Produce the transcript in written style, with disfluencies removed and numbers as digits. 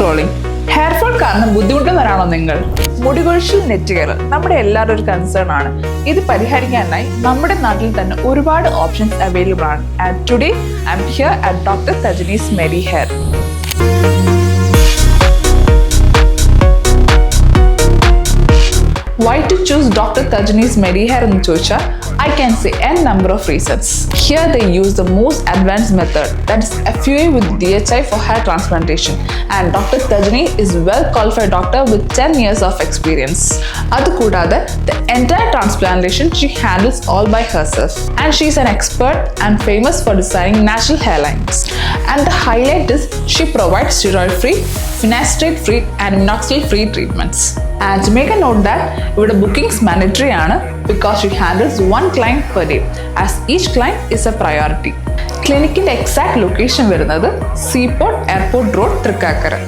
scrolling. Hair fall കാരണം ബുദ്ധിമുട്ടുന്നവരാണോ നിങ്ങൾ? മുടികൊഴിച്ചിൽ നെറ്റുകേറൽ നമ്മുടെ എല്ലാവരും ഒരു കൺസേൺ ആണ്. ഇത് പരിഹരിക്കാനായി നമ്മുടെ നാട്ടിൽ തന്നെ ഒരുപാട് ഓപ്ഷൻസ് അവൈലബിൾ ആണ്. And today I'm here at Dr. Thajnee's MediHair. Why to choose Dr. Thajnee's MediHair എന്ന് ചോദിച്ചാൽ I can say n number of reasons. Here they use the most advanced method, that is FUE with DHI for hair transplantation, and Dr. Thajnee is well qualified doctor with 10 years of experience. അതുകൂടാതെ the entire transplantation she handles all by herself, and she is an expert and famous for designing natural hairlines. And the highlight is she provides steroid-free, finasteride-free and minoxidil-free treatments. And to make a note that ഇവിടെ bookings mandatory ആണ് because she handles one client per day, as each client is a priority. ക്ലിനിക്കിന്റെ exact location വരുന്നത് Seaport Airport Road, Thrikkakara.